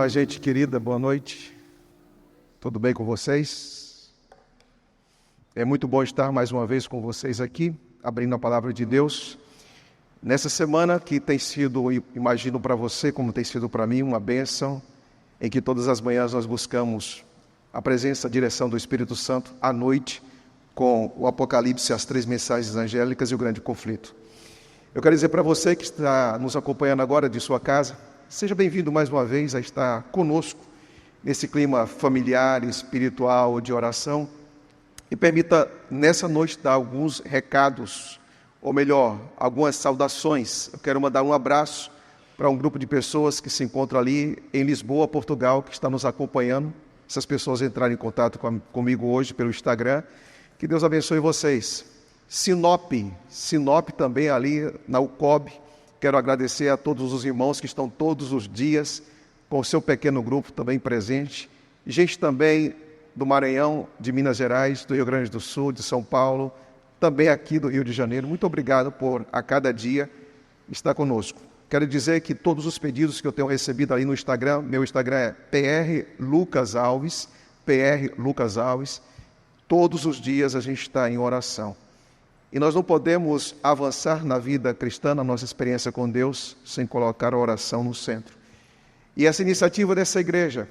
Olá, gente querida, boa noite. Tudo bem com vocês? É muito bom estar mais uma vez com vocês aqui, abrindo a palavra de Deus. Nessa semana que tem sido, imagino para você, como tem sido para mim, uma bênção, em que todas as manhãs nós buscamos a presença, a direção do Espírito Santo à noite, com o Apocalipse, as 3 mensagens angélicas e o grande conflito. Eu quero dizer para você que está nos acompanhando agora de sua casa, seja bem-vindo mais uma vez a estar conosco nesse clima familiar, espiritual, de oração. E permita, nessa noite, dar alguns recados, ou melhor, algumas saudações. Eu quero mandar um abraço para um grupo de pessoas que se encontram ali em Lisboa, Portugal, que está nos acompanhando. Essas pessoas entraram em contato comigo hoje pelo Instagram. Que Deus abençoe vocês. Sinop também ali na UCOB. Quero agradecer a todos os irmãos que estão todos os dias com o seu pequeno grupo também presente. Gente também do Maranhão, de Minas Gerais, do Rio Grande do Sul, de São Paulo, também aqui do Rio de Janeiro. Muito obrigado por, a cada dia, estar conosco. Quero dizer que todos os pedidos que eu tenho recebido ali no Instagram, meu Instagram é PR Lucas Alves, todos os dias a gente está em oração. E nós não podemos avançar na vida cristã, na nossa experiência com Deus, sem colocar a oração no centro. E essa iniciativa dessa igreja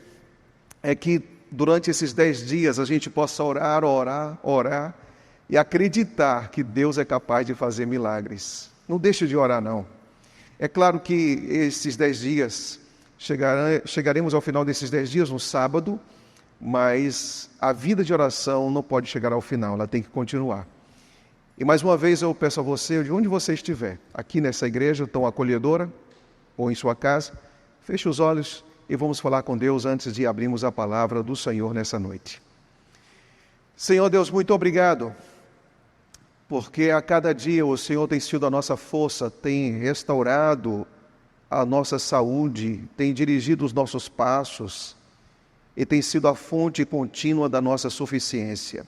é que durante esses 10 dias a gente possa orar e acreditar que Deus é capaz de fazer milagres. Não deixe de orar, não. É claro que esses 10 dias, chegaremos ao final desses 10 dias no sábado, mas a vida de oração não pode chegar ao final, ela tem que continuar. E mais uma vez eu peço a você, de onde você estiver, aqui nessa igreja tão acolhedora, ou em sua casa, feche os olhos e vamos falar com Deus antes de abrirmos a palavra do Senhor nessa noite. Senhor Deus, muito obrigado, porque a cada dia o Senhor tem sido a nossa força, tem restaurado a nossa saúde, tem dirigido os nossos passos e tem sido a fonte contínua da nossa suficiência.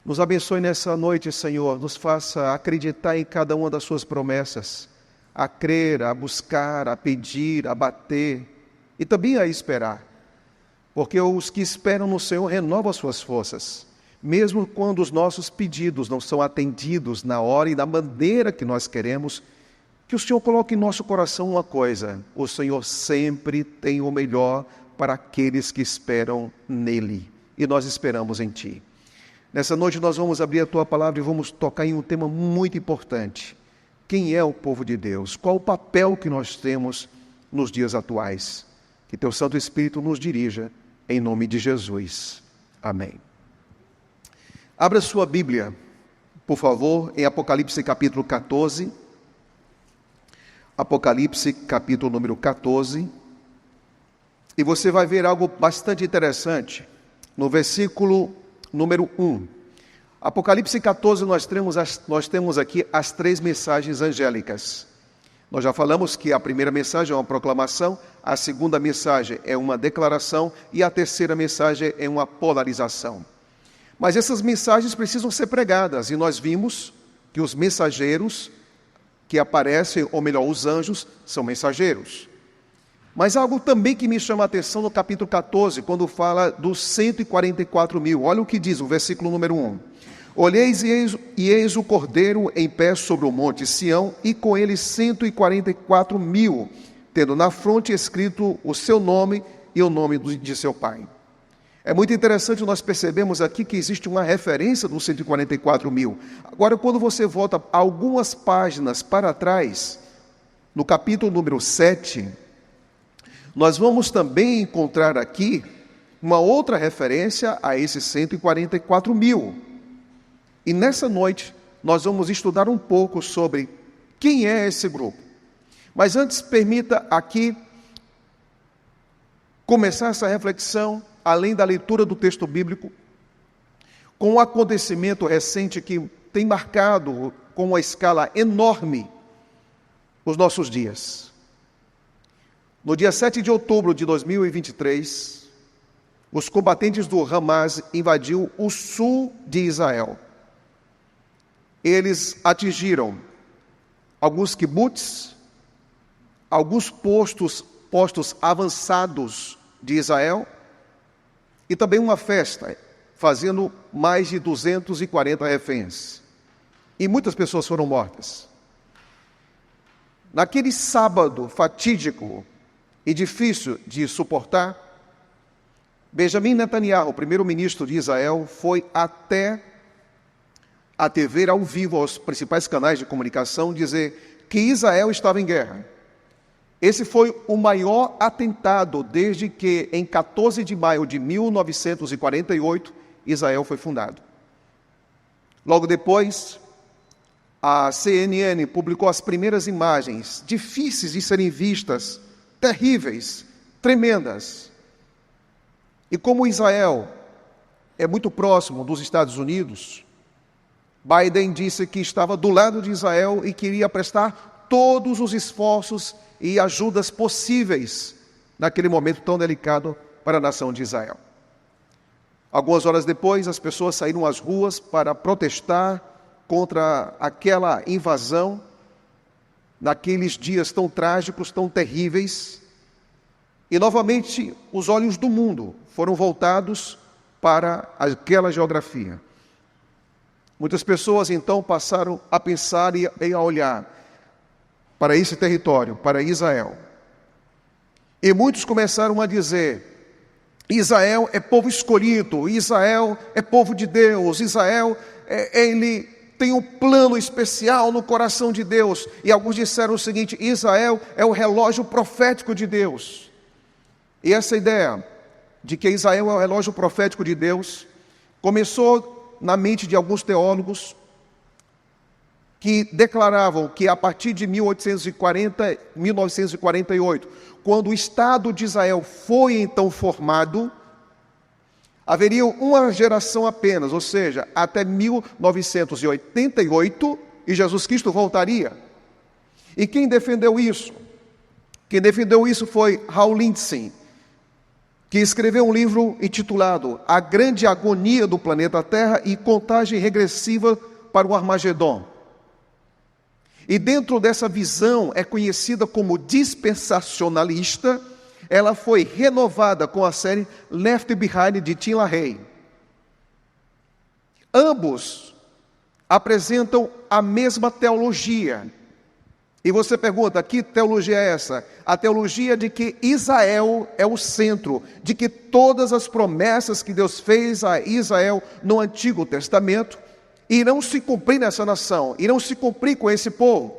Nos abençoe nessa noite, Senhor, nos faça acreditar em cada uma das suas promessas, a crer, a buscar, a pedir, a bater e também a esperar. Porque os que esperam no Senhor renovam as suas forças, mesmo quando os nossos pedidos não são atendidos na hora e da maneira que nós queremos, que o Senhor coloque em nosso coração uma coisa: o Senhor sempre tem o melhor para aqueles que esperam nele, e nós esperamos em Ti. Nessa noite nós vamos abrir a Tua Palavra e vamos tocar em um tema muito importante. Quem é o povo de Deus? Qual o papel que nós temos nos dias atuais? Que Teu Santo Espírito nos dirija, em nome de Jesus. Amém. Abra sua Bíblia, por favor, em Apocalipse capítulo 14. Apocalipse capítulo número 14. E você vai ver algo bastante interessante no versículo número 1. Apocalipse 14, nós temos aqui as 3 mensagens angélicas. Nós já falamos que a primeira mensagem é uma proclamação, a segunda mensagem é uma declaração e a terceira mensagem é uma polarização. Mas essas mensagens precisam ser pregadas, e nós vimos que os mensageiros que aparecem, ou melhor, os anjos, são mensageiros. Mas algo também que me chama a atenção no capítulo 14, quando fala dos 144 mil. Olha o que diz o versículo número 1. Olheis e eis o Cordeiro em pé sobre o monte Sião, e com ele 144 mil, tendo na fronte escrito o seu nome e o nome de seu pai. É muito interessante nós percebemos aqui que existe uma referência dos 144 mil. Agora, quando você volta algumas páginas para trás, no capítulo número 7, nós vamos também encontrar aqui uma outra referência a esses 144 mil. E nessa noite nós vamos estudar um pouco sobre quem é esse grupo. Mas antes, permita aqui começar essa reflexão, além da leitura do texto bíblico, com um acontecimento recente que tem marcado com uma escala enorme os nossos dias. No dia 7 de outubro de 2023, os combatentes do Hamas invadiu o sul de Israel. Eles atingiram alguns kibbutz, alguns postos postos avançados de Israel, e também uma festa, fazendo mais de 240 reféns. E muitas pessoas foram mortas. Naquele sábado fatídico e difícil de suportar, Benjamin Netanyahu, o primeiro-ministro de Israel, foi até a TV ao vivo, aos principais canais de comunicação, dizer que Israel estava em guerra. Esse foi o maior atentado desde que, em 14 de maio de 1948, Israel foi fundado. Logo depois, a CNN publicou as primeiras imagens, difíceis de serem vistas, terríveis, tremendas. E como Israel é muito próximo dos Estados Unidos, Biden disse que estava do lado de Israel e queria prestar todos os esforços e ajudas possíveis naquele momento tão delicado para a nação de Israel. Algumas horas depois, as pessoas saíram às ruas para protestar contra aquela invasão, naqueles dias tão trágicos, tão terríveis, e novamente os olhos do mundo foram voltados para aquela geografia. Muitas pessoas então passaram a pensar e a olhar para esse território, para Israel. E muitos começaram a dizer: Israel é povo escolhido, Israel é povo de Deus, Israel, ele tem um plano especial no coração de Deus. E alguns disseram o seguinte: Israel é o relógio profético de Deus. E essa ideia de que Israel é o relógio profético de Deus começou na mente de alguns teólogos que declaravam que a partir de 1948, quando o Estado de Israel foi então formado, haveria uma geração apenas, ou seja, até 1988, e Jesus Cristo voltaria. E quem defendeu isso? Quem defendeu isso foi Hal Lindsey, que escreveu um livro intitulado A Grande Agonia do Planeta Terra e Contagem Regressiva para o Armagedon. E dentro dessa visão, é conhecida como dispensacionalista, ela foi renovada com a série Left Behind de Tim LaHaye. Ambos apresentam a mesma teologia. E você pergunta, que teologia é essa? A teologia de que Israel é o centro, de que todas as promessas que Deus fez a Israel no Antigo Testamento irão se cumprir nessa nação, irão se cumprir com esse povo.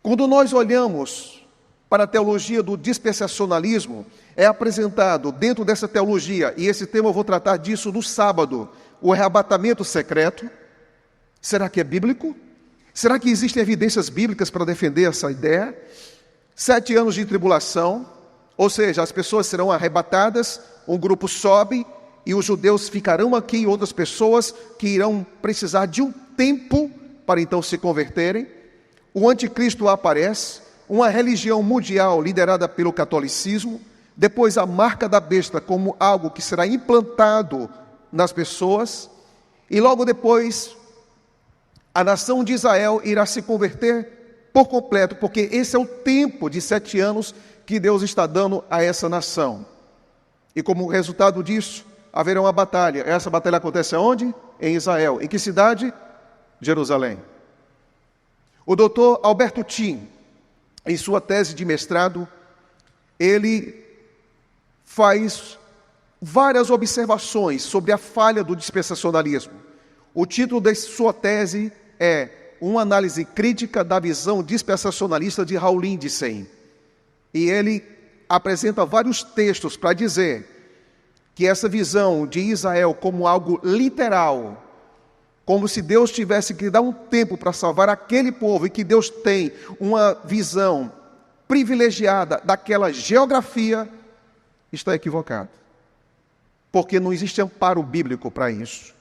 Quando nós olhamos para a teologia do dispensacionalismo, é apresentado dentro dessa teologia, e esse tema eu vou tratar disso no sábado, o arrebatamento secreto. Será que é bíblico? Será que existem evidências bíblicas para defender essa ideia? 7 anos de tribulação, ou seja, as pessoas serão arrebatadas, um grupo sobe, e os judeus ficarão aqui, e outras pessoas que irão precisar de um tempo para então se converterem. O anticristo aparece, uma religião mundial liderada pelo catolicismo, depois a marca da besta como algo que será implantado nas pessoas, e logo depois a nação de Israel irá se converter por completo, porque esse é o tempo de 7 anos que Deus está dando a essa nação. E como resultado disso, haverá uma batalha. Essa batalha acontece aonde? Em Israel. Em que cidade? Jerusalém. O doutor Alberto Tim, em sua tese de mestrado, ele faz várias observações sobre a falha do dispensacionalismo. O título de sua tese é Uma análise crítica da visão dispensacionalista de Hal Lindsey. E ele apresenta vários textos para dizer que essa visão de Israel como algo literal, como se Deus tivesse que dar um tempo para salvar aquele povo, e que Deus tem uma visão privilegiada daquela geografia, está equivocado. Porque não existe amparo bíblico para isso.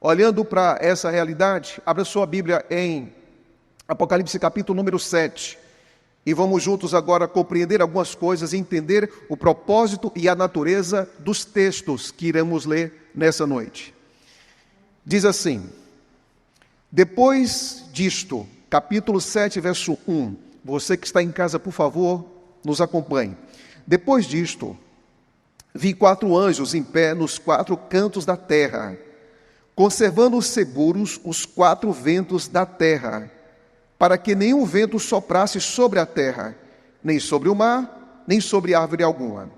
Olhando para essa realidade, abra sua Bíblia em Apocalipse capítulo número 7. E vamos juntos agora compreender algumas coisas e entender o propósito e a natureza dos textos que iremos ler nessa noite. Diz assim: depois disto, capítulo 7, verso 1, Você que está em casa, por favor, nos acompanhe. Depois disto, vi 4 anjos em pé nos 4 cantos da terra, conservando seguros os 4 ventos da terra, para que nenhum vento soprasse sobre a terra, nem sobre o mar, nem sobre árvore alguma.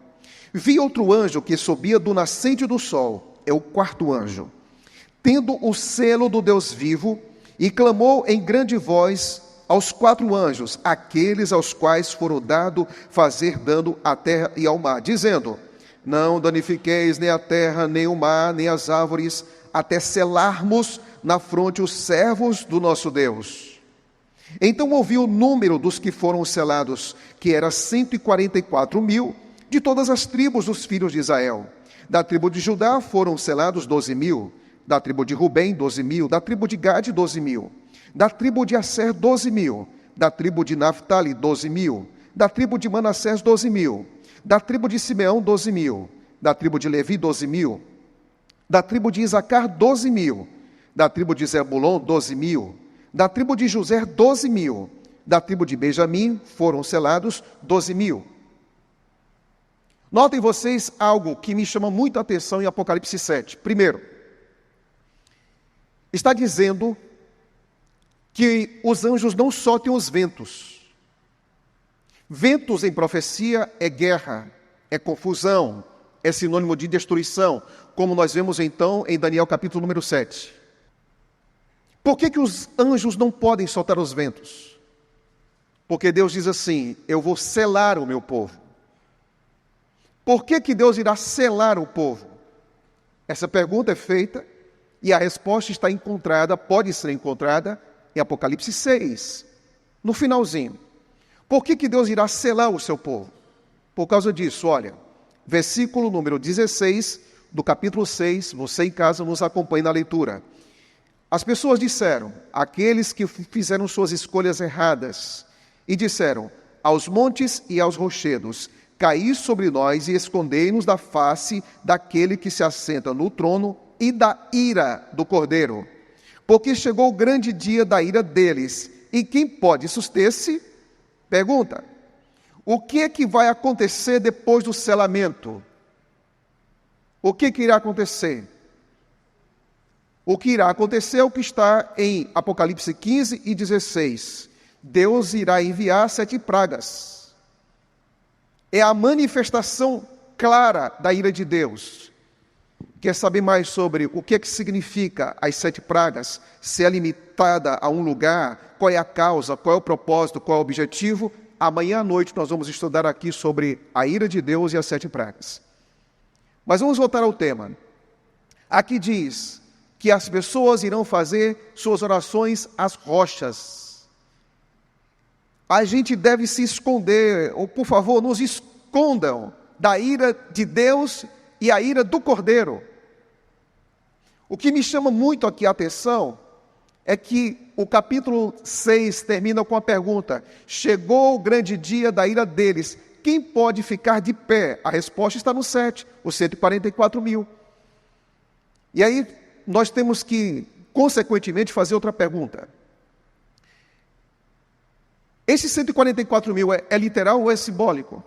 Vi outro anjo que subia do nascente do sol, é o 4º anjo, tendo o selo do Deus vivo, e clamou em grande voz aos 4 anjos, aqueles aos quais foram dado fazer dano à terra e ao mar, dizendo: não danifiqueis nem a terra, nem o mar, nem as árvores, até selarmos na fronte os servos do nosso Deus. Então ouvi o número dos que foram selados, que era 144.000, de todas as tribos dos filhos de Israel. Da tribo de Judá foram selados 12.000, da tribo de Rubem 12.000, da tribo de Gade 12.000, da tribo de Asser 12.000, da tribo de Naphtali 12.000, da tribo de Manassés 12.000, da tribo de Simeão 12.000, da tribo de Levi 12.000, da tribo de Isacar 12.000, da tribo de Zebulon 12.000, da tribo de José 12.000, da tribo de Benjamim foram selados 12.000. Notem vocês algo que me chama muito a atenção em Apocalipse 7. Primeiro, está dizendo que os anjos não só têm os ventos. Ventos em profecia é guerra, é confusão, é sinônimo de destruição, como nós vemos então em Daniel capítulo número 7. Por que os anjos não podem soltar os ventos? Porque Deus diz assim: eu vou selar o meu povo. Por que Deus irá selar o povo? Essa pergunta é feita e a resposta está encontrada, pode ser encontrada em Apocalipse 6, no finalzinho. Por que Deus irá selar o seu povo? Por causa disso, olha, versículo número 16 do capítulo 6, você em casa nos acompanha na leitura. As pessoas disseram, aqueles que fizeram suas escolhas erradas, e disseram, aos montes e aos rochedos, caí sobre nós e escondei-nos da face daquele que se assenta no trono e da ira do Cordeiro. Porque chegou o grande dia da ira deles, e quem pode suster-se? Pergunta, o que é que vai acontecer depois do selamento? O que irá acontecer? O que irá acontecer é o que está em Apocalipse 15 e 16. Deus irá enviar 7 pragas. É a manifestação clara da ira de Deus. Quer saber mais sobre o que significa as 7 pragas? Se é limitada a um lugar, qual é a causa, qual é o propósito, qual é o objetivo? Amanhã à noite nós vamos estudar aqui sobre a ira de Deus e as 7 pragas. Mas vamos voltar ao tema. Aqui diz que as pessoas irão fazer suas orações às rochas. A gente deve se esconder, ou por favor, nos escondam da ira de Deus e a ira do Cordeiro. O que me chama muito aqui a atenção é que o capítulo 6 termina com a pergunta: chegou o grande dia da ira deles, quem pode ficar de pé? A resposta está no 7, os 144.000. E aí nós temos que, consequentemente, fazer outra pergunta. Esse 144.000 é literal ou é simbólico?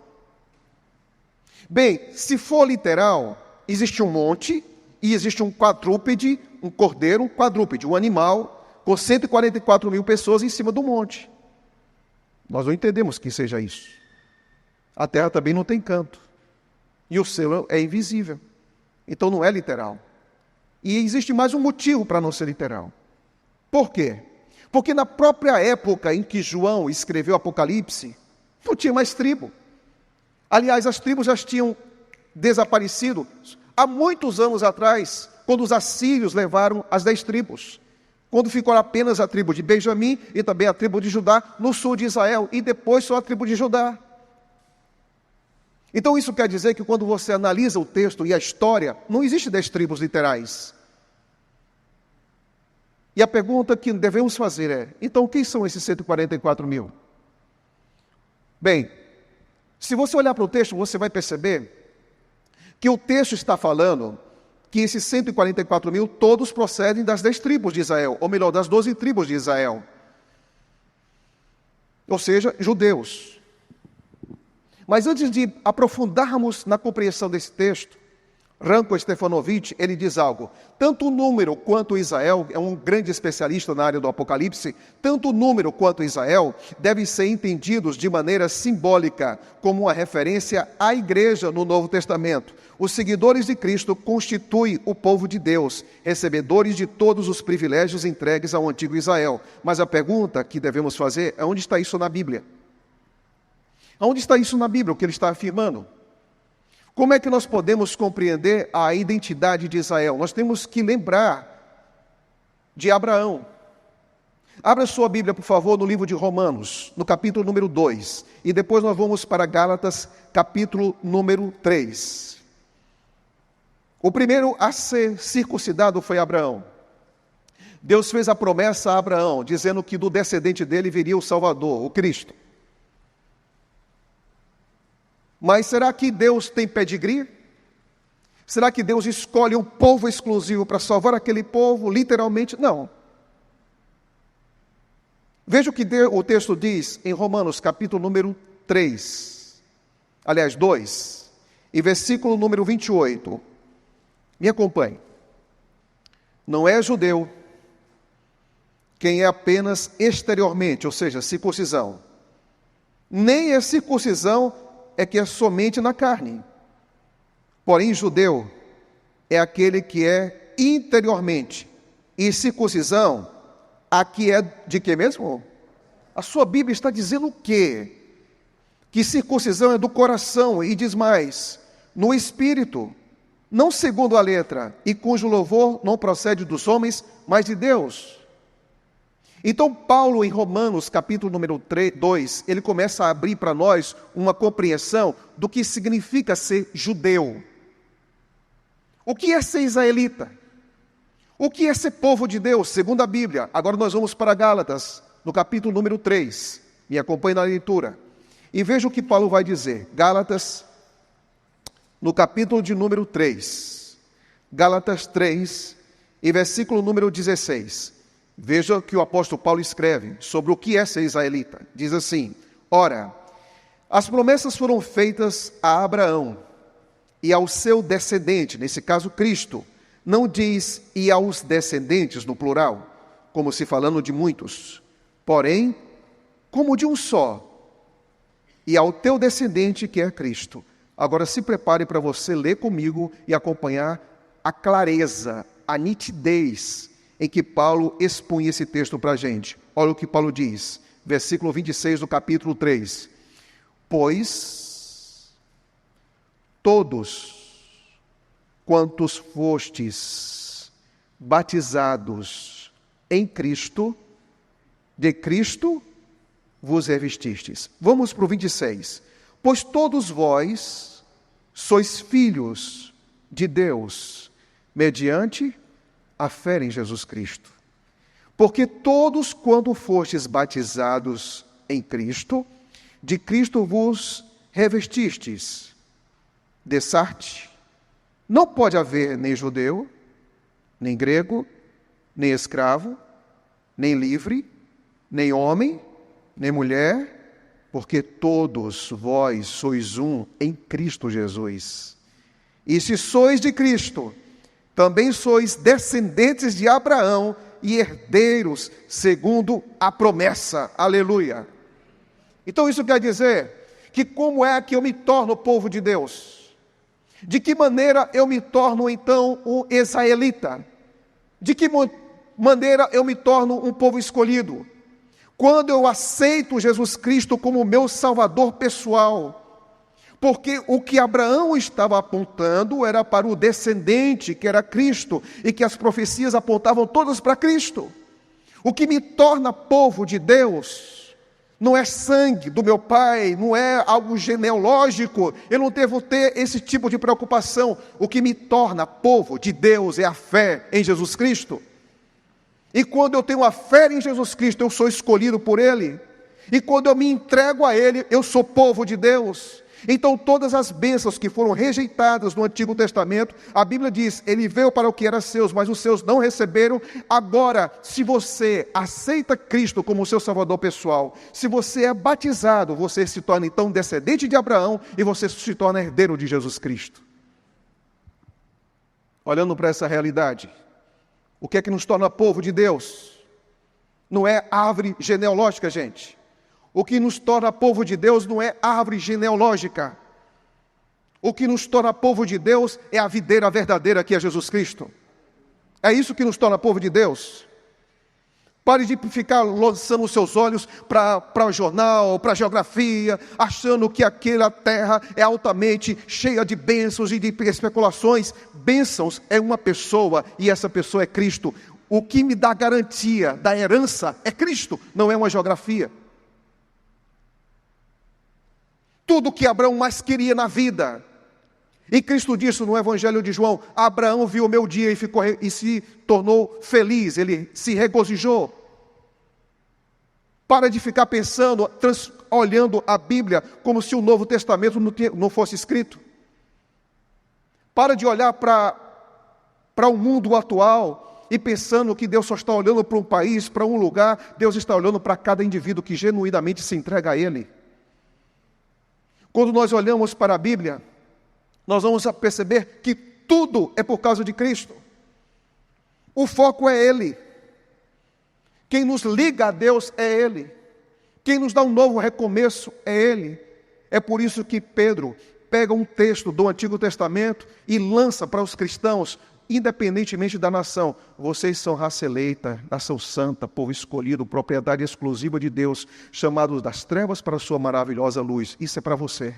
Bem, se for literal, existe um monte e existe um quadrúpede, um cordeiro, um quadrúpede, um animal com 144.000 pessoas em cima do monte. Nós não entendemos que seja isso. A terra também não tem canto. E o céu é invisível. Então não é literal. E existe mais um motivo para não ser literal. Por quê? Porque na própria época em que João escreveu Apocalipse, não tinha mais tribo. Aliás, as tribos já tinham desaparecido há muitos anos atrás, quando os assírios levaram as 10 tribos. Quando ficou apenas a tribo de Benjamim e também a tribo de Judá no sul de Israel, e depois só a tribo de Judá. Então isso quer dizer que quando você analisa o texto e a história, não existe 10 tribos literais. E a pergunta que devemos fazer é, então quem são esses 144.000? Bem, se você olhar para o texto, você vai perceber que o texto está falando que esses 144.000 todos procedem das 10 tribos de Israel, ou melhor, das 12 tribos de Israel. ou seja, judeus. Mas antes de aprofundarmos na compreensão desse texto, Ranko Stefanovic, ele diz algo. Tanto o número quanto Israel, é um grande especialista na área do Apocalipse, tanto o número quanto Israel devem ser entendidos de maneira simbólica, como uma referência à igreja no Novo Testamento. Os seguidores de Cristo constituem o povo de Deus, recebedores de todos os privilégios entregues ao antigo Israel. Mas a pergunta que devemos fazer é: onde está isso na Bíblia? Onde está isso na Bíblia, o que ele está afirmando? Como é que nós podemos compreender a identidade de Israel? Nós temos que lembrar de Abraão. Abra sua Bíblia, por favor, no livro de Romanos, no capítulo número 2. E depois nós vamos para Gálatas, capítulo número 3. O primeiro a ser circuncidado foi Abraão. Deus fez a promessa a Abraão, dizendo que do descendente dele viria o Salvador, o Cristo. Mas será que Deus tem pedigree? Será que Deus escolhe um povo exclusivo para salvar aquele povo? Literalmente, não. Veja o que o texto diz em Romanos, capítulo número 3. Aliás, 2. E versículo número 28. Me acompanhe. Não é judeu quem é apenas exteriormente, ou seja, circuncisão. Nem é circuncisão é que é somente na carne. Porém, judeu é aquele que é interiormente. E circuncisão, aqui é de que mesmo? A sua Bíblia está dizendo o quê? Que circuncisão é do coração, e diz mais, no espírito, não segundo a letra, e cujo louvor não procede dos homens, mas de Deus. Então, Paulo, em Romanos, capítulo número 2, ele começa a abrir para nós uma compreensão do que significa ser judeu. O que é ser israelita? O que é ser povo de Deus, segundo a Bíblia? Agora nós vamos para Gálatas, no capítulo número 3. Me acompanhe na leitura. E veja o que Paulo vai dizer. Gálatas, no capítulo de número 3. Gálatas 3, e versículo número 16. Veja o que o apóstolo Paulo escreve sobre o que é ser israelita. Diz assim: ora, as promessas foram feitas a Abraão e ao seu descendente, nesse caso Cristo. Não diz e aos descendentes no plural, como se falando de muitos, porém, como de um só, e ao teu descendente que é Cristo. Agora se prepare para você ler comigo e acompanhar a clareza, a nitidez em que Paulo expunha esse texto para a gente. Olha o que Paulo diz, versículo 26 do capítulo 3. Pois todos quantos fostes batizados em Cristo, de Cristo vos revestistes. Vamos para o 26. Pois todos vós sois filhos de Deus, mediante a fé em Jesus Cristo. Porque todos quando fostes batizados em Cristo, de Cristo vos revestistes. Dessarte, não pode haver nem judeu, nem grego, nem escravo, nem livre, nem homem, nem mulher, porque todos vós sois um em Cristo Jesus. E se sois de Cristo, também sois descendentes de Abraão e herdeiros segundo a promessa. Aleluia. Então isso quer dizer que como é que eu me torno povo de Deus? De que maneira eu me torno então um israelita? De que maneira eu me torno um povo escolhido? Quando eu aceito Jesus Cristo como meu Salvador pessoal. Porque o que Abraão estava apontando era para o descendente, que era Cristo, e que as profecias apontavam todas para Cristo. O que me torna povo de Deus não é sangue do meu pai, não é algo genealógico, eu não devo ter esse tipo de preocupação. O que me torna povo de Deus é a fé em Jesus Cristo. E quando eu tenho a fé em Jesus Cristo, eu sou escolhido por Ele. E quando eu me entrego a Ele, eu sou povo de Deus. Então todas as bênçãos que foram rejeitadas no Antigo Testamento, a Bíblia diz, ele veio para o que era seus, mas os seus não receberam. Agora, se você aceita Cristo como seu Salvador pessoal, se você é batizado, você se torna então descendente de Abraão e você se torna herdeiro de Jesus Cristo. Olhando para essa realidade, o que é que nos torna povo de Deus? Não é árvore genealógica, gente. O que nos torna povo de Deus não é árvore genealógica. O que nos torna povo de Deus é a videira verdadeira, que é Jesus Cristo. É isso que nos torna povo de Deus. Pare de ficar lançando os seus olhos para o jornal, para a geografia, achando que aquela terra é altamente cheia de bênçãos e de especulações. Bênçãos é uma pessoa e essa pessoa é Cristo. O que me dá garantia da herança é Cristo, não é uma geografia. Tudo que Abraão mais queria na vida. E Cristo disse no Evangelho de João, Abraão viu o meu dia e se tornou feliz, ele se regozijou. Para de ficar pensando, olhando a Bíblia como se o Novo Testamento não fosse escrito. Para de olhar para o mundo atual e pensando que Deus só está olhando para um país, para um lugar. Deus está olhando para cada indivíduo que genuinamente se entrega a Ele. Quando nós olhamos para a Bíblia, nós vamos perceber que tudo é por causa de Cristo. O foco é Ele. Quem nos liga a Deus é Ele. Quem nos dá um novo recomeço é Ele. É por isso que Pedro pega um texto do Antigo Testamento e lança para os cristãos, independentemente da nação. Vocês são raça eleita, nação santa, povo escolhido, propriedade exclusiva de Deus, chamados das trevas para a sua maravilhosa luz. Isso é para você.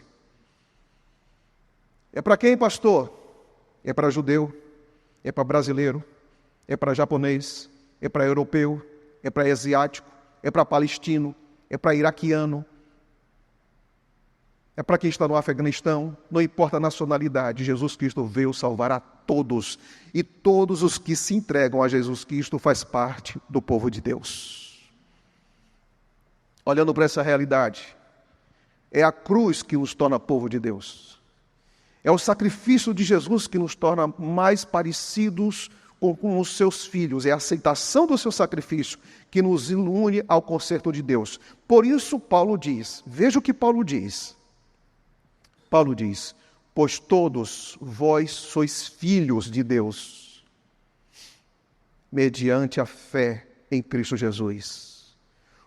É para quem, pastor? É para judeu, é para brasileiro, é para japonês, é para europeu, é para asiático, é para palestino, é para iraquiano, é para quem está no Afeganistão, não importa a nacionalidade, Jesus Cristo veio salvar a todos. E todos os que se entregam a Jesus Cristo faz parte do povo de Deus. Olhando para essa realidade, é a cruz que nos torna povo de Deus. É o sacrifício de Jesus que nos torna mais parecidos com os seus filhos. É a aceitação do seu sacrifício que nos une ao concerto de Deus. Por isso Paulo diz, veja o que Paulo diz. Paulo diz, pois todos vós sois filhos de Deus, mediante a fé em Cristo Jesus.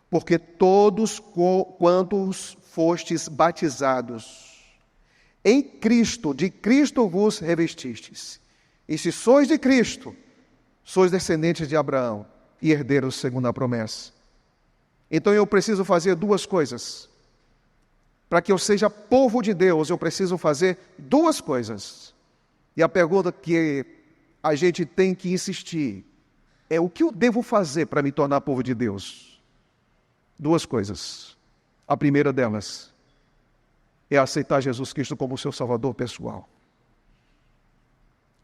Porque todos quantos fostes batizados, em Cristo, de Cristo vos revestistes. E se sois de Cristo, sois descendentes de Abraão e herdeiros segundo a promessa. Então eu preciso fazer duas coisas. Para que eu seja povo de Deus, eu preciso fazer duas coisas. E a pergunta que a gente tem que insistir é: o que eu devo fazer para me tornar povo de Deus? Duas coisas. A primeira delas é aceitar Jesus Cristo como seu Salvador pessoal.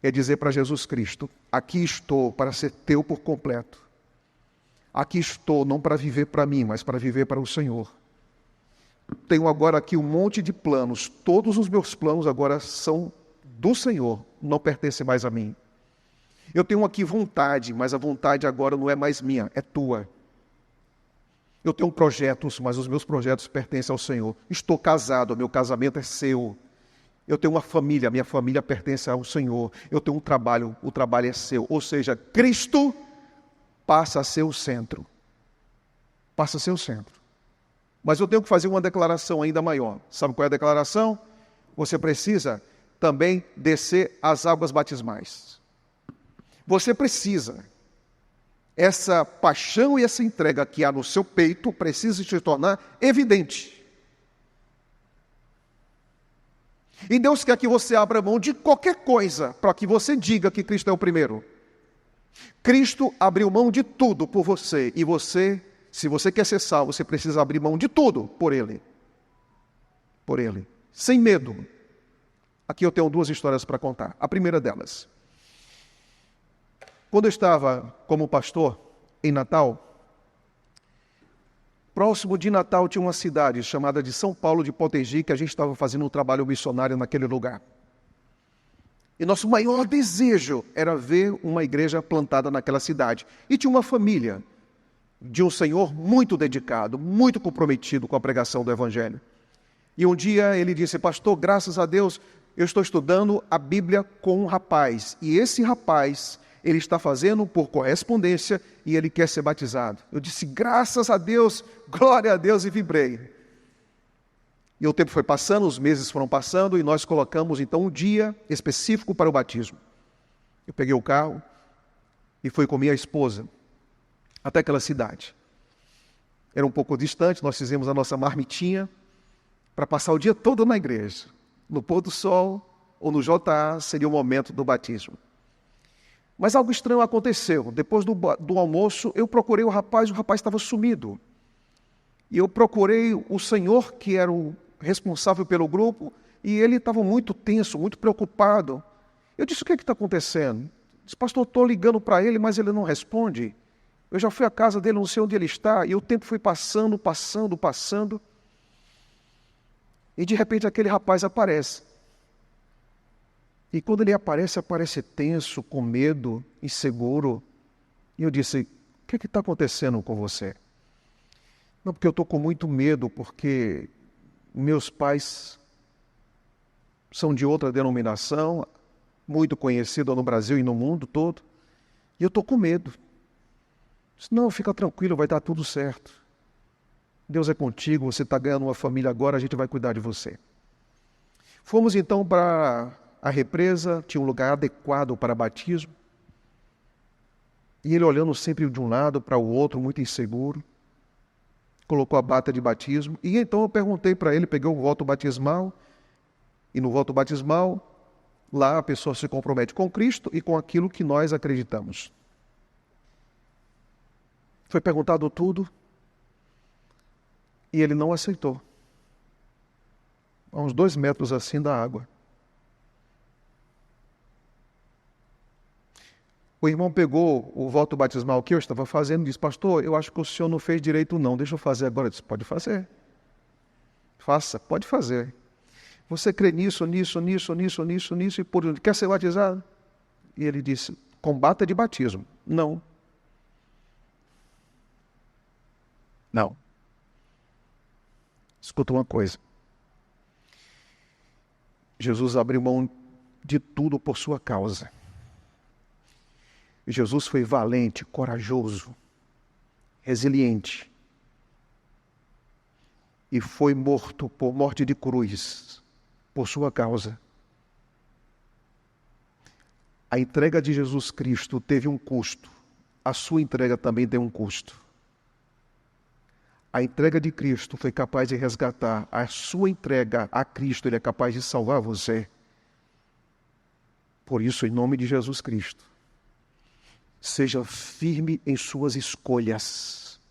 É dizer para Jesus Cristo: aqui estou para ser teu por completo. Aqui estou não para viver para mim, mas para viver para o Senhor. Tenho agora aqui um monte de planos. Todos os meus planos agora são do Senhor, não pertencem mais a mim. Eu tenho aqui vontade, mas a vontade agora não é mais minha, é tua. Eu tenho projetos, mas os meus projetos pertencem ao Senhor. Estou casado, meu casamento é seu. Eu tenho uma família, minha família pertence ao Senhor. Eu tenho um trabalho, o trabalho é seu. Ou seja, Cristo passa a ser o centro. Passa a ser o centro. Mas eu tenho que fazer uma declaração ainda maior. Sabe qual é a declaração? Você precisa também descer as águas batismais. Você precisa. Essa paixão e essa entrega que há no seu peito precisa se tornar evidente. E Deus quer que você abra mão de qualquer coisa para que você diga que Cristo é o primeiro. Cristo abriu mão de tudo por você e você, se você quer ser salvo, você precisa abrir mão de tudo por Ele. Por Ele. Sem medo. Aqui eu tenho duas histórias para contar. A primeira delas. Quando eu estava como pastor em Natal, Próximo de Natal tinha uma cidade chamada de São Paulo de Potengi, que a gente estava fazendo um trabalho missionário naquele lugar. E nosso maior desejo era ver uma igreja plantada naquela cidade. E tinha uma família de um senhor muito dedicado, muito comprometido com a pregação do Evangelho. E um dia ele disse: pastor, graças a Deus, eu estou estudando a Bíblia com um rapaz. E esse rapaz, ele está fazendo por correspondência e ele quer ser batizado. Eu disse: graças a Deus, glória a Deus, e vibrei. E o tempo foi passando, os meses foram passando e nós colocamos então um dia específico para o batismo. Eu peguei o carro e fui com minha esposa até aquela cidade. Era um pouco distante, nós fizemos a nossa marmitinha para passar o dia todo na igreja. No pôr do sol ou no JA seria o momento do batismo. Mas algo estranho aconteceu. Depois do almoço, eu procurei o rapaz estava sumido. E eu procurei o senhor, que era o responsável pelo grupo, e ele estava muito tenso, muito preocupado. Eu disse: o que está acontecendo? Ele disse: pastor, estou ligando para ele, mas ele não responde. Eu já fui à casa dele, não sei onde ele está, e o tempo foi passando. E de repente aquele rapaz aparece. E quando ele aparece tenso, com medo, inseguro. E eu disse: o que está acontecendo com você? Não, porque eu estou com muito medo, porque meus pais são de outra denominação, muito conhecida no Brasil e no mundo todo, e eu estou com medo. Disse: não, fica tranquilo, vai dar tudo certo. Deus é contigo, você está ganhando uma família agora, a gente vai cuidar de você. Fomos então para a represa, tinha um lugar adequado para batismo, e ele olhando sempre de um lado para o outro, muito inseguro, colocou a bata de batismo, e então eu perguntei para ele, peguei o voto batismal, e no voto batismal, lá a pessoa se compromete com Cristo e com aquilo que nós acreditamos. Foi perguntado tudo, e ele não aceitou. A uns 2 metros assim da água. O irmão pegou o voto batismal que eu estava fazendo e disse: pastor, eu acho que o senhor não fez direito não, deixa eu fazer agora. Eu disse: pode fazer. Faça, pode fazer. Você crê nisso, e por onde? Quer ser batizado? E ele disse: com bata de batismo. Não. Não. Escuta uma coisa. Jesus abriu mão de tudo por sua causa. Jesus foi valente, corajoso, resiliente. E foi morto por morte de cruz, por sua causa. A entrega de Jesus Cristo teve um custo. A sua entrega também tem um custo. A entrega de Cristo foi capaz de resgatar. A sua entrega a Cristo, Ele é capaz de salvar você. Por isso, em nome de Jesus Cristo, seja firme em suas escolhas,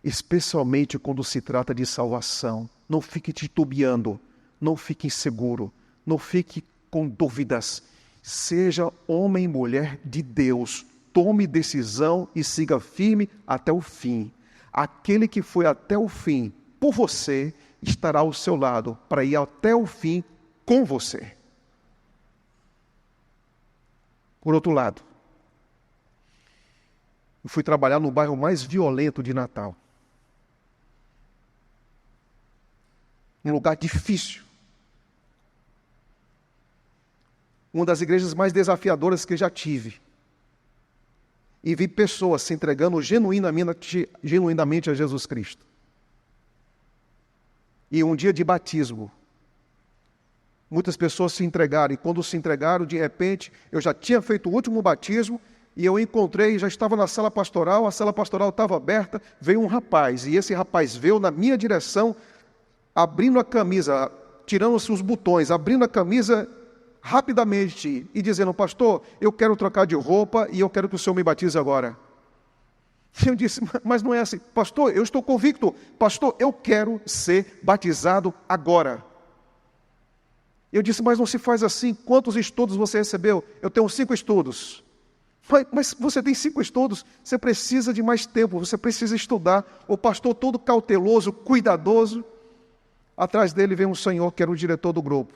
especialmente quando se trata de salvação. Não fique titubeando, não fique inseguro, não fique com dúvidas. Seja homem e mulher de Deus, tome decisão e siga firme até o fim. Aquele que foi até o fim por você estará ao seu lado para ir até o fim com você. Por outro lado, eu fui trabalhar no bairro mais violento de Natal. Um lugar difícil. Uma das igrejas mais desafiadoras que já tive. E vi pessoas se entregando genuinamente a Jesus Cristo. E um dia de batismo, muitas pessoas se entregaram. E quando se entregaram, de repente, eu já tinha feito o último batismo, e eu encontrei, já estava na sala pastoral, a sala pastoral estava aberta, veio um rapaz, e esse rapaz veio na minha direção, abrindo a camisa, tirando-se os botões, abrindo a camisa rapidamente e dizendo: pastor, eu quero trocar de roupa e eu quero que o senhor me batize agora. Eu disse: mas não é assim. Pastor, eu estou convicto. Pastor, eu quero ser batizado agora. Eu disse: mas não se faz assim. Quantos estudos você recebeu? Eu tenho 5 estudos. Mas você tem 5 estudos, você precisa de mais tempo, você precisa estudar. O pastor todo cauteloso, cuidadoso. Atrás dele vem um senhor que era o diretor do grupo.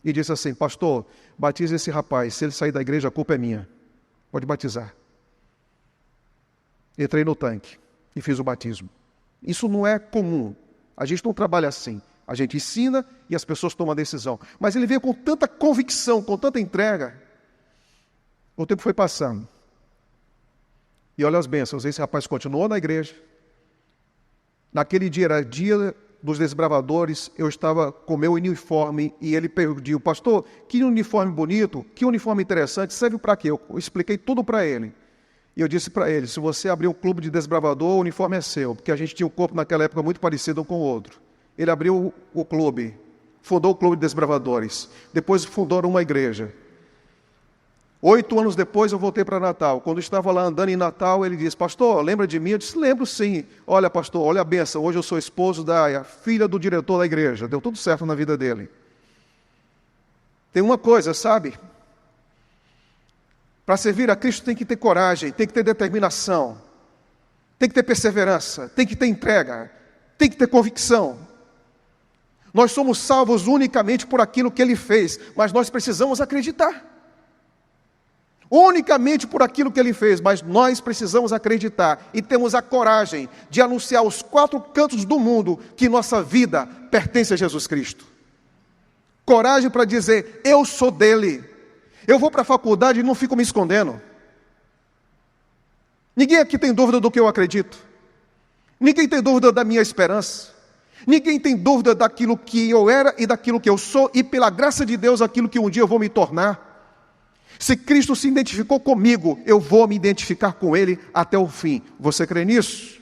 E disse assim: pastor, batize esse rapaz, se ele sair da igreja a culpa é minha. Pode batizar. Entrei no tanque e fiz o batismo. Isso não é comum. A gente não trabalha assim. A gente ensina e as pessoas tomam a decisão. Mas ele veio com tanta convicção, com tanta entrega. O tempo foi passando. E olha as bênçãos, esse rapaz continuou na igreja. Naquele dia era dia dos desbravadores, eu estava com meu uniforme e ele pediu: pastor, que uniforme bonito, que uniforme interessante, serve para quê? Eu expliquei tudo para ele. E eu disse para ele: se você abrir um clube de desbravador, o uniforme é seu, porque a gente tinha um corpo naquela época muito parecido um com o outro. Ele abriu o clube, fundou o clube de desbravadores, depois fundou uma igreja. 8 anos depois eu voltei para Natal. Quando estava lá andando em Natal, ele disse: pastor, lembra de mim? Eu disse: lembro sim. Olha, pastor, olha a bênção, hoje eu sou esposo da filha do diretor da igreja. Deu tudo certo na vida dele. Tem uma coisa, sabe? Para servir a Cristo tem que ter coragem, tem que ter determinação, tem que ter perseverança, tem que ter entrega, tem que ter convicção. Nós somos salvos unicamente por aquilo que Ele fez, mas nós precisamos acreditar. Unicamente por aquilo que Ele fez, mas nós precisamos acreditar e temos a coragem de anunciar aos 4 cantos do mundo que nossa vida pertence a Jesus Cristo. Coragem para dizer: eu sou dele. Eu vou para a faculdade e não fico me escondendo. Ninguém aqui tem dúvida do que eu acredito. Ninguém tem dúvida da minha esperança. Ninguém tem dúvida daquilo que eu era e daquilo que eu sou, e pela graça de Deus, aquilo que um dia eu vou me tornar. Se Cristo se identificou comigo, eu vou me identificar com Ele até o fim. Você crê nisso?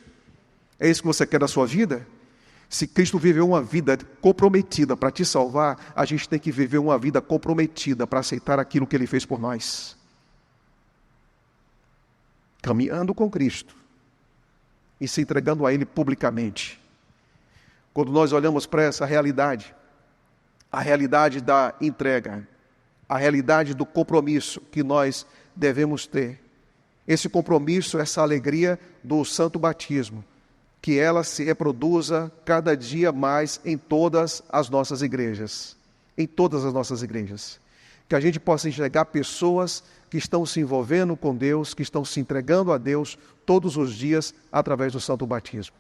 É isso que você quer da sua vida? Se Cristo viveu uma vida comprometida para te salvar, a gente tem que viver uma vida comprometida para aceitar aquilo que Ele fez por nós. Caminhando com Cristo e se entregando a Ele publicamente. Quando nós olhamos para essa realidade, a realidade da entrega, a realidade do compromisso que nós devemos ter, esse compromisso, essa alegria do santo batismo, que ela se reproduza cada dia mais em todas as nossas igrejas. Em todas as nossas igrejas. Que a gente possa enxergar pessoas que estão se envolvendo com Deus, que estão se entregando a Deus todos os dias através do santo batismo.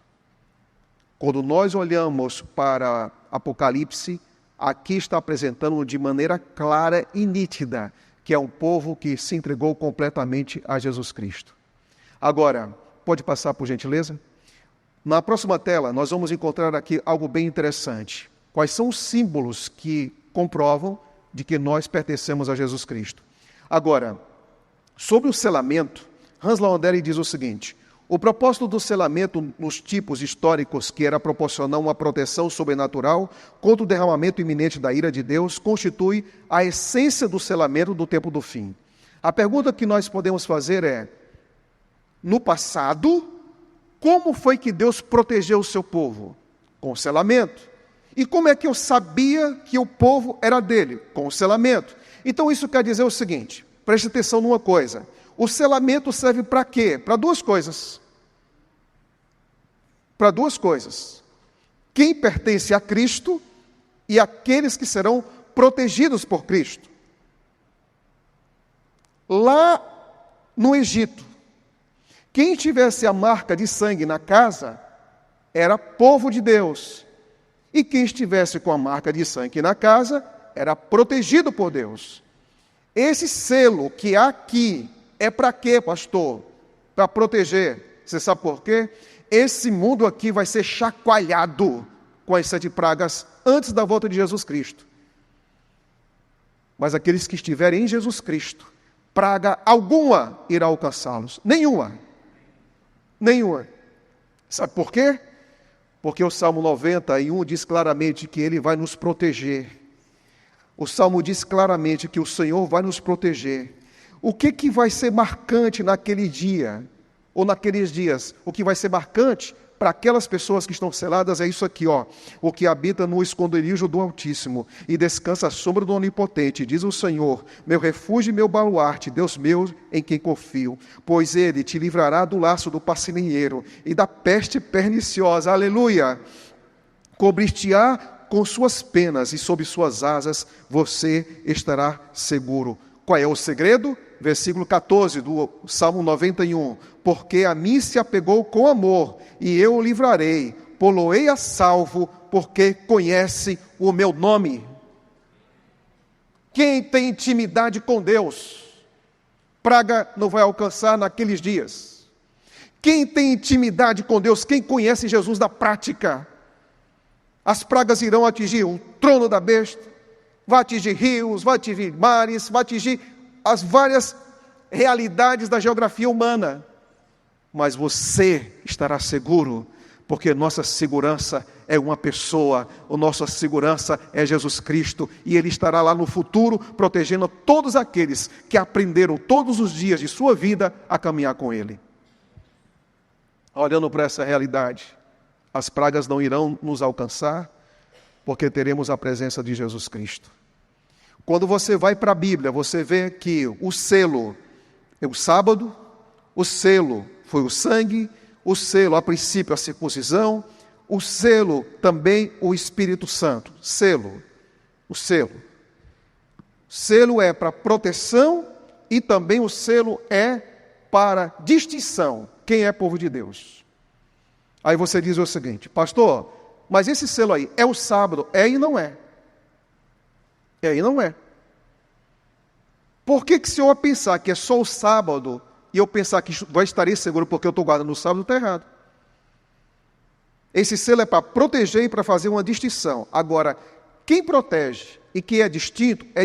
Quando nós olhamos para Apocalipse, aqui está apresentando de maneira clara e nítida que é um povo que se entregou completamente a Jesus Cristo. Agora, pode passar por gentileza? Na próxima tela, nós vamos encontrar aqui algo bem interessante. Quais são os símbolos que comprovam de que nós pertencemos a Jesus Cristo? Agora, sobre o selamento, Hans Lauderdale diz o seguinte: o propósito do selamento nos tipos históricos, que era proporcionar uma proteção sobrenatural contra o derramamento iminente da ira de Deus, constitui a essência do selamento do tempo do fim. A pergunta que nós podemos fazer é: no passado, como foi que Deus protegeu o seu povo? Com o selamento. E como é que eu sabia que o povo era dele? Com o selamento. Então isso quer dizer o seguinte, preste atenção numa coisa: o selamento serve para quê? Para 2 coisas. Para 2 coisas. Quem pertence a Cristo e aqueles que serão protegidos por Cristo. Lá no Egito, quem tivesse a marca de sangue na casa era povo de Deus. E quem estivesse com a marca de sangue na casa era protegido por Deus. Esse selo que há aqui é para quê, pastor? Para proteger. Você sabe por quê? Esse mundo aqui vai ser chacoalhado com as 7 pragas antes da volta de Jesus Cristo. Mas aqueles que estiverem em Jesus Cristo, praga alguma irá alcançá-los. Nenhuma. Nenhuma. Sabe por quê? Porque o Salmo 91 diz claramente que Ele vai nos proteger. O Salmo diz claramente que o Senhor vai nos proteger. O que vai ser marcante naquele dia, ou naqueles dias? O que vai ser marcante para aquelas pessoas que estão seladas é isso aqui, ó. O que habita no esconderijo do Altíssimo e descansa à sombra do Onipotente, diz o Senhor, meu refúgio e meu baluarte, Deus meu em quem confio. Pois ele te livrará do laço do passarinheiro e da peste perniciosa. Aleluia! Cobrir-te-á com suas penas e sob suas asas você estará seguro. Qual é o segredo? Versículo 14 do Salmo 91. Porque a mim se apegou com amor, e eu o livrarei, pô-lo-ei a salvo, porque conhece o meu nome. Quem tem intimidade com Deus, praga não vai alcançar naqueles dias. Quem tem intimidade com Deus, quem conhece Jesus na prática, as pragas irão atingir o trono da besta, vai atingir rios, vai atingir mares, vai atingir as várias realidades da geografia humana. Mas você estará seguro, porque nossa segurança é uma pessoa, a nossa segurança é Jesus Cristo, e Ele estará lá no futuro, protegendo todos aqueles que aprenderam todos os dias de sua vida a caminhar com Ele. Olhando para essa realidade, as pragas não irão nos alcançar, porque teremos a presença de Jesus Cristo. Quando você vai para a Bíblia, você vê que o selo é o sábado, o selo foi o sangue, o selo, a princípio, a circuncisão, o selo também o Espírito Santo. Selo, o selo. Selo é para proteção e também o selo é para distinção. Quem é povo de Deus? Aí você diz o seguinte, pastor, mas esse selo aí é o sábado? É e não é. É e não é. Por que se eu pensar que é só o sábado e eu pensar que vai estar seguro porque eu estou guardando no sábado, está errado. Esse selo é para proteger e para fazer uma distinção. Agora, quem protege e quem é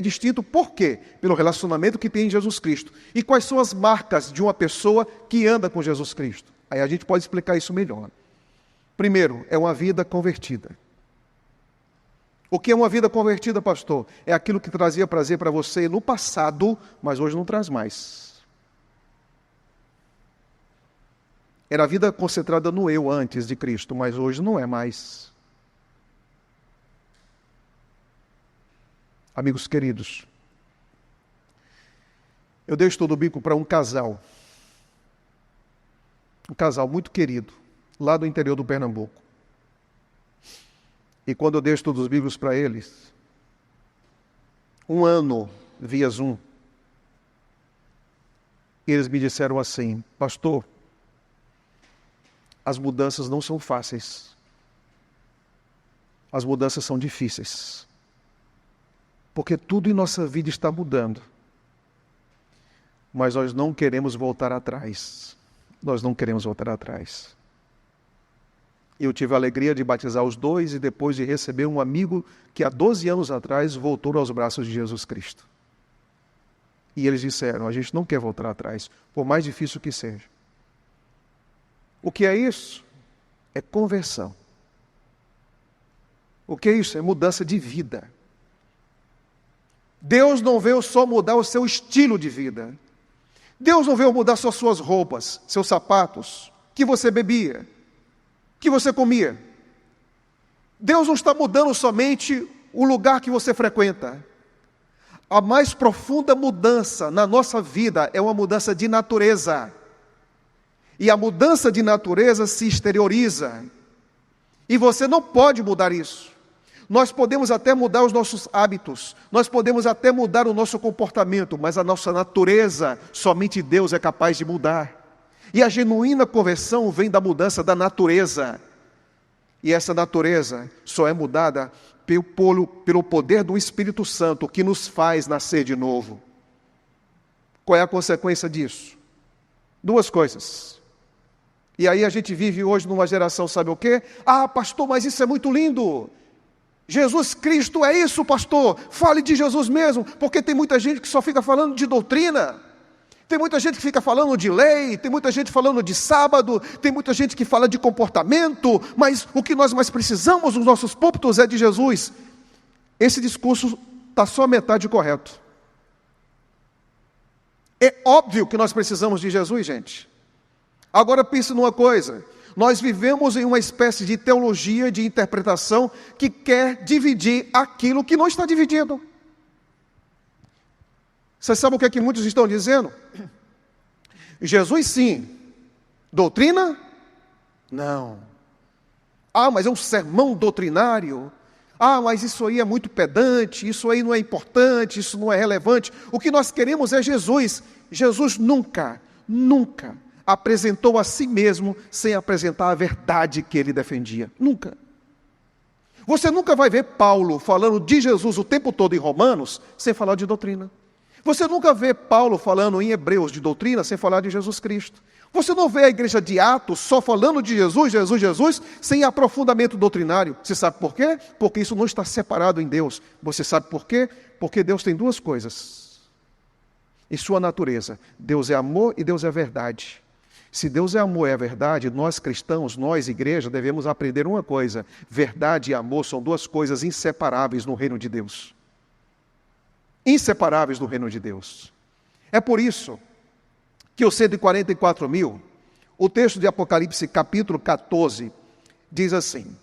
distinto por quê? Pelo relacionamento que tem em Jesus Cristo. E quais são as marcas de uma pessoa que anda com Jesus Cristo? Aí a gente pode explicar isso melhor. Primeiro, é uma vida convertida. O que é uma vida convertida, pastor? É aquilo que trazia prazer para você no passado, mas hoje não traz mais. Era a vida concentrada no eu antes de Cristo, mas hoje não é mais. Amigos queridos, eu dei estudo bíblico para um casal muito querido, lá do interior do Pernambuco. E quando eu dei estudos bíblicos para eles, um ano via Zoom, eles me disseram assim, pastor, as mudanças não são fáceis. As mudanças são difíceis. Porque tudo em nossa vida está mudando. Mas nós não queremos voltar atrás. Nós não queremos voltar atrás. Eu tive a alegria de batizar os dois e depois de receber um amigo que há 12 anos atrás voltou aos braços de Jesus Cristo. E eles disseram, a gente não quer voltar atrás, por mais difícil que seja. O que é isso? É conversão. O que é isso? É mudança de vida. Deus não veio só mudar o seu estilo de vida. Deus não veio mudar só suas roupas, seus sapatos, que você bebia, que você comia. Deus não está mudando somente o lugar que você frequenta. A mais profunda mudança na nossa vida é uma mudança de natureza. E a mudança de natureza se exterioriza. E você não pode mudar isso. Nós podemos até mudar os nossos hábitos, nós podemos até mudar o nosso comportamento, mas a nossa natureza, somente Deus é capaz de mudar. E a genuína conversão vem da mudança da natureza. E essa natureza só é mudada pelo poder do Espírito Santo, que nos faz nascer de novo. Qual é a consequência disso? Duas coisas. E aí a gente vive hoje numa geração, sabe o quê? Ah, pastor, mas isso é muito lindo. Jesus Cristo é isso, pastor. Fale de Jesus mesmo, porque tem muita gente que só fica falando de doutrina. Tem muita gente que fica falando de lei, tem muita gente falando de sábado, tem muita gente que fala de comportamento, mas o que nós mais precisamos nos nossos púlpitos é de Jesus. Esse discurso está só a metade correto. É óbvio que nós precisamos de Jesus, gente. Agora pense numa coisa, Nós vivemos em uma espécie de teologia, de interpretação, que quer dividir aquilo que não está dividido. Você sabe o que é que muitos estão dizendo? Jesus sim, doutrina? Não. Ah, mas é um sermão doutrinário. Ah, mas isso aí é muito pedante, isso aí não é importante, isso não é relevante. O que nós queremos é Jesus. Jesus nunca apresentou a si mesmo sem apresentar a verdade que ele defendia. Nunca. Você nunca vai ver Paulo falando de Jesus o tempo todo em Romanos sem falar de doutrina. Você nunca vê Paulo falando em Hebreus de doutrina sem falar de Jesus Cristo. Você não vê a igreja de Atos só falando de Jesus, Jesus, Jesus, sem aprofundamento doutrinário. Você sabe por quê? Porque isso não está separado em Deus. Você sabe por quê? Porque Deus tem duas coisas em sua natureza. Deus é amor e Deus é verdade. Se Deus é amor e é verdade, nós cristãos, nós igreja, devemos aprender uma coisa. Verdade e amor são duas coisas inseparáveis no reino de Deus. Inseparáveis no reino de Deus. É por isso que os 144.000, o texto de Apocalipse capítulo 14, diz assim: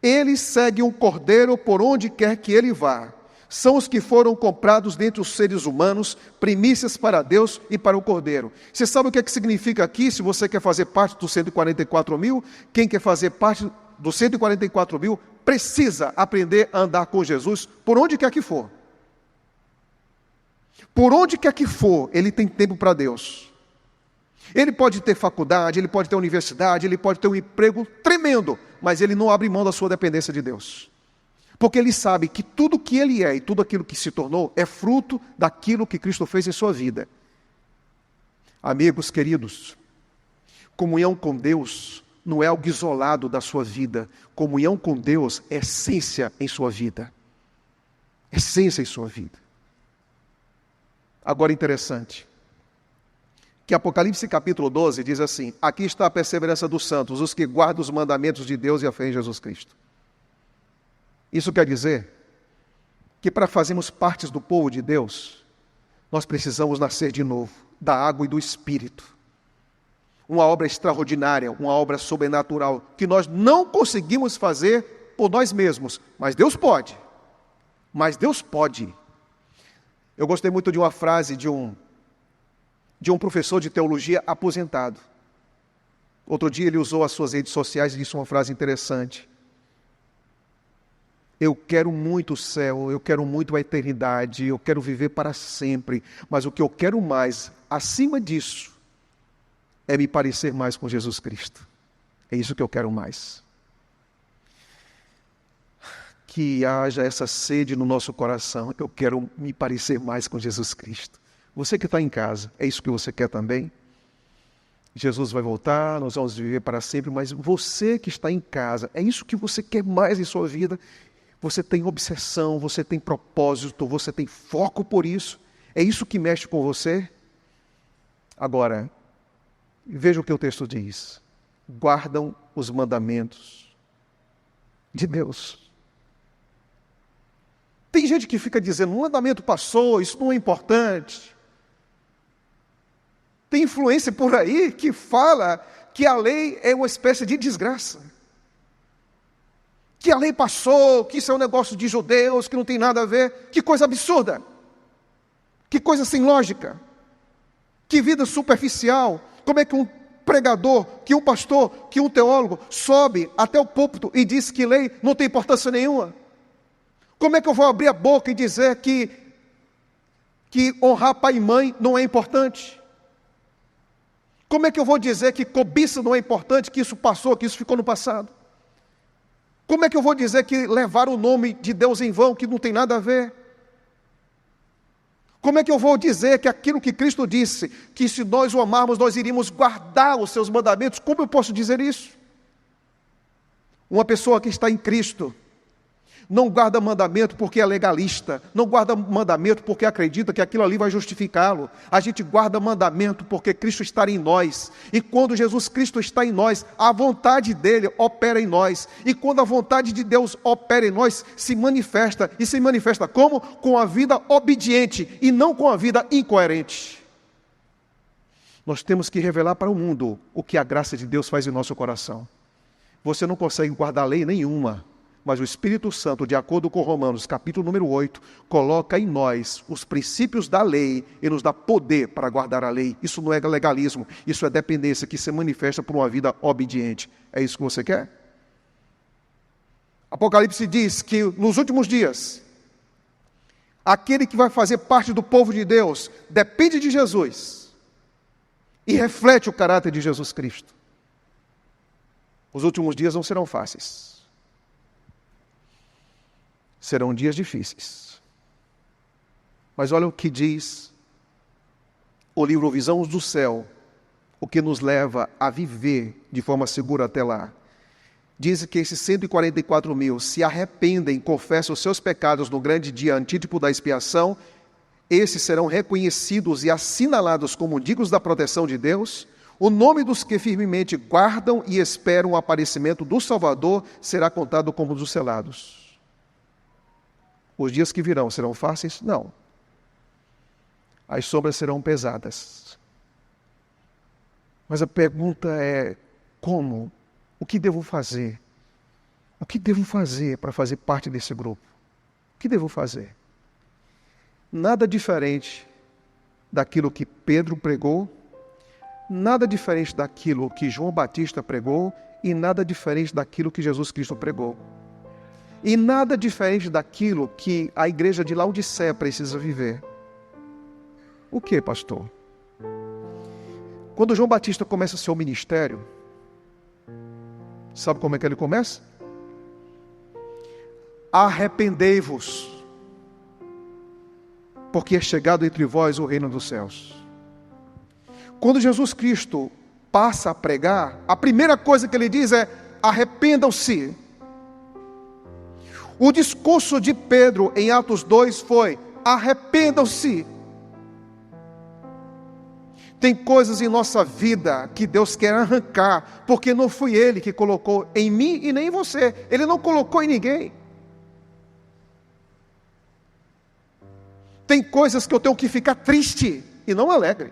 eles seguem o Cordeiro por onde quer que ele vá. São os que foram comprados dentre os seres humanos, primícias para Deus e para o Cordeiro. Você sabe o que é que significa aqui, se você quer fazer parte dos 144.000? Quem quer fazer parte dos 144.000 precisa aprender a andar com Jesus por onde quer que for. Por onde quer que for, ele tem tempo para Deus. Ele pode ter faculdade, ele pode ter universidade, ele pode ter um emprego tremendo, mas ele não abre mão da sua dependência de Deus. Porque ele sabe que tudo que ele é e tudo aquilo que se tornou é fruto daquilo que Cristo fez em sua vida. Amigos queridos, comunhão com Deus não é algo isolado da sua vida. Comunhão com Deus é essência em sua vida. Essência em sua vida. Agora interessante, que Apocalipse capítulo 12 diz assim: aqui está a perseverança dos santos, os que guardam os mandamentos de Deus e a fé em Jesus Cristo. Isso quer dizer que para fazermos parte do povo de Deus, nós precisamos nascer de novo, da água e do Espírito. Uma obra extraordinária, uma obra sobrenatural, que nós não conseguimos fazer por nós mesmos, mas Deus pode. Mas Deus pode. Eu gostei muito de uma frase de um professor de teologia aposentado. Outro dia ele usou as suas redes sociais e disse uma frase interessante. Eu quero muito o céu, eu quero muito a eternidade, eu quero viver para sempre, mas o que eu quero mais, acima disso, é me parecer mais com Jesus Cristo. É isso que eu quero mais. Que haja essa sede no nosso coração. Eu quero me parecer mais com Jesus Cristo. Você que está em casa, é isso que você quer também? Jesus vai voltar, nós vamos viver para sempre, mas você que está em casa, é isso que você quer mais em sua vida? Você tem obsessão, você tem propósito, você tem foco por isso? É isso que mexe com você? Agora, veja o que o texto diz. Guardam os mandamentos de Deus. Tem gente que fica dizendo, o mandamento passou, isso não é importante. Tem influência por aí que fala que a lei é uma espécie de desgraça. Que a lei passou, que isso é um negócio de judeus, que não tem nada a ver. Que coisa absurda. Que coisa sem lógica. Que vida superficial. Como é que um pregador, que um pastor, que um teólogo sobe até o púlpito e diz que lei não tem importância nenhuma? Como é que eu vou abrir a boca e dizer que honrar pai e mãe não é importante? Como é que eu vou dizer que cobiça não é importante, que isso passou, que isso ficou no passado? Como é que eu vou dizer que levar o nome de Deus em vão, que não tem nada a ver? Como é que eu vou dizer que aquilo que Cristo disse, que se nós o amarmos, nós iríamos guardar os seus mandamentos, como eu posso dizer isso? Uma pessoa que está em Cristo, não guarda mandamento porque é legalista, não guarda mandamento porque acredita que aquilo ali vai justificá-lo. A gente guarda mandamento porque Cristo está em nós. E quando Jesus Cristo está em nós, a vontade dele opera em nós. E quando a vontade de Deus opera em nós, se manifesta. E se manifesta como? Com a vida obediente e não com a vida incoerente. Nós temos que revelar para o mundo o que a graça de Deus faz em nosso coração. Você não consegue guardar lei nenhuma, mas o Espírito Santo, de acordo com Romanos, capítulo número 8, coloca em nós os princípios da lei e nos dá poder para guardar a lei. Isso não é legalismo, isso é dependência que se manifesta por uma vida obediente. É isso que você quer? Apocalipse diz que nos últimos dias, aquele que vai fazer parte do povo de Deus depende de Jesus e reflete o caráter de Jesus Cristo. Os últimos dias não serão fáceis. Serão dias difíceis. Mas olha o que diz o livro Visões do Céu, o que nos leva a viver de forma segura até lá. Diz que esses 144 mil se arrependem, confessam os seus pecados no grande dia antítipo da expiação. Esses serão reconhecidos e assinalados como dignos da proteção de Deus. O nome dos que firmemente guardam e esperam o aparecimento do Salvador será contado como dos selados. Os dias que virão serão fáceis? Não. As sombras serão pesadas. Mas a pergunta é: como? O que devo fazer? O que devo fazer para fazer parte desse grupo? O que devo fazer? Nada diferente daquilo que Pedro pregou, nada diferente daquilo que João Batista pregou e nada diferente daquilo que Jesus Cristo pregou. E nada diferente daquilo que a igreja de Laodiceia precisa viver. O que, pastor? Quando João Batista começa seu ministério, sabe como é que ele começa? Arrependei-vos, porque é chegado entre vós o reino dos céus. Quando Jesus Cristo passa a pregar, a primeira coisa que ele diz é: arrependam-se. O discurso de Pedro em Atos 2 foi: arrependam-se. Tem coisas em nossa vida que Deus quer arrancar, porque não foi Ele que colocou em mim e nem em você. Ele não colocou em ninguém. Tem coisas que eu tenho que ficar triste e não alegre.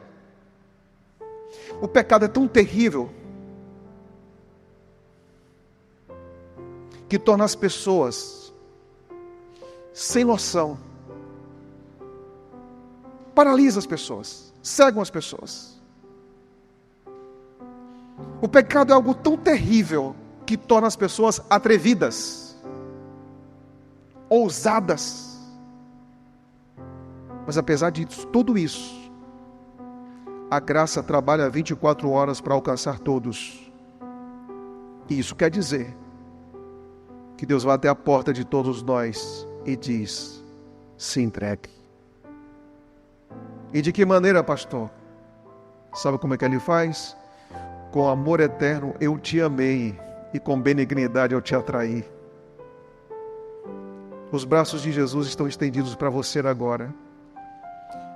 O pecado é tão terrível que torna as pessoas sem noção, paralisa as pessoas, cegam as pessoas. O pecado é algo tão terrível que torna as pessoas atrevidas, ousadas. Mas apesar de tudo isso, a graça trabalha 24 horas para alcançar todos. E isso quer dizer que Deus vai até a porta de todos nós e diz: se entregue. E de que maneira, pastor? Sabe como é que ele faz? Com amor eterno eu te amei, e com benignidade eu te atraí. Os braços de Jesus estão estendidos para você agora.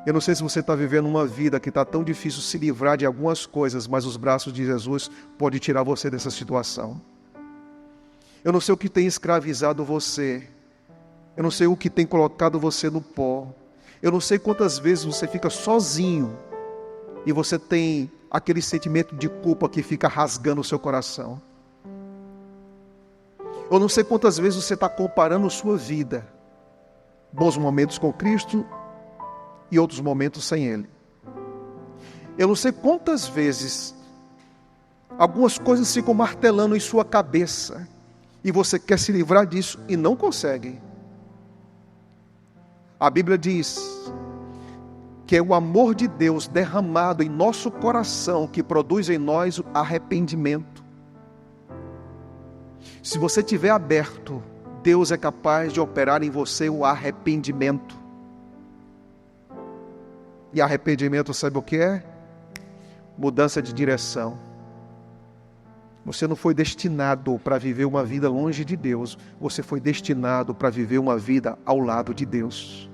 Eu não sei se você está vivendo uma vida que está tão difícil se livrar de algumas coisas, mas os braços de Jesus podem tirar você dessa situação. Eu não sei o que tem escravizado você. Eu não sei o que tem colocado você no pó. Eu não sei quantas vezes você fica sozinho e você tem aquele sentimento de culpa que fica rasgando o seu coração. Eu não sei quantas vezes você está comparando sua vida, bons momentos com Cristo e outros momentos sem Ele. Eu não sei quantas vezes algumas coisas ficam martelando em sua cabeça e você quer se livrar disso e não consegue. A Bíblia diz que é o amor de Deus derramado em nosso coração que produz em nós o arrependimento. Se você estiver aberto, Deus é capaz de operar em você o arrependimento. E arrependimento, sabe o que é? Mudança de direção. Você não foi destinado para viver uma vida longe de Deus. Você foi destinado para viver uma vida ao lado de Deus.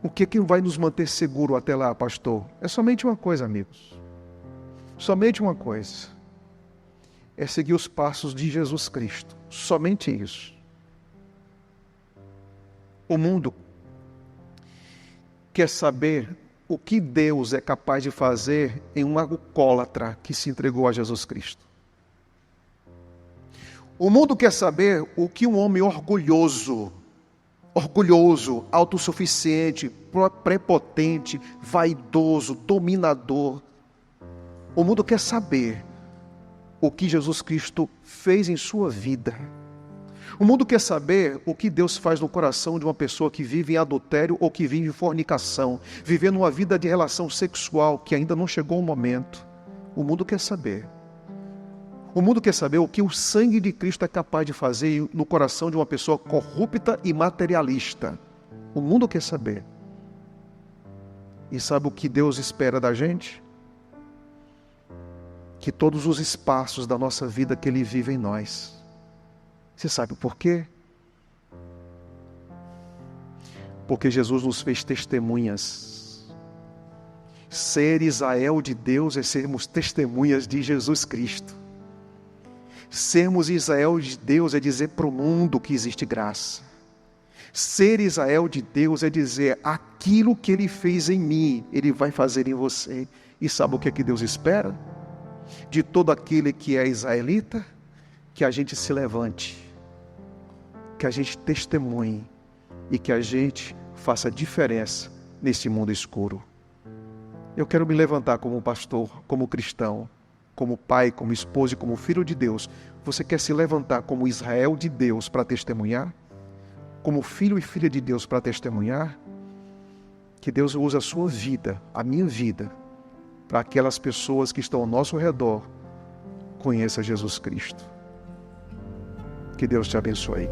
O que vai nos manter seguro até lá, pastor? É somente uma coisa, amigos. Somente uma coisa. É seguir os passos de Jesus Cristo. Somente isso. O mundo quer saber o que Deus é capaz de fazer em um alcoólatra que se entregou a Jesus Cristo. O mundo quer saber o que um homem orgulhoso, autossuficiente, prepotente, vaidoso, dominador. O mundo quer saber o que Jesus Cristo fez em sua vida. O mundo quer saber o que Deus faz no coração de uma pessoa que vive em adultério ou que vive em fornicação, vivendo uma vida de relação sexual que ainda não chegou o momento. O mundo quer saber. O mundo quer saber o que o sangue de Cristo é capaz de fazer no coração de uma pessoa corrupta e materialista. O mundo quer saber. E sabe o que Deus espera da gente? Que todos os espaços da nossa vida que Ele vive em nós. Você sabe por quê? Porque Jesus nos fez testemunhas. Ser Israel de Deus é sermos testemunhas de Jesus Cristo. Sermos Israel de Deus é dizer para o mundo que existe graça. Ser Israel de Deus é dizer aquilo que Ele fez em mim, Ele vai fazer em você. E sabe o que é que Deus espera? De todo aquele que é israelita, que a gente se levante, que a gente testemunhe e que a gente faça diferença nesse mundo escuro. Eu quero me levantar como pastor, como cristão, como pai, como esposo e como filho de Deus. Você quer se levantar como Israel de Deus para testemunhar? Como filho e filha de Deus para testemunhar? Que Deus use a sua vida, a minha vida, para aquelas pessoas que estão ao nosso redor conheçam Jesus Cristo. Que Deus te abençoe.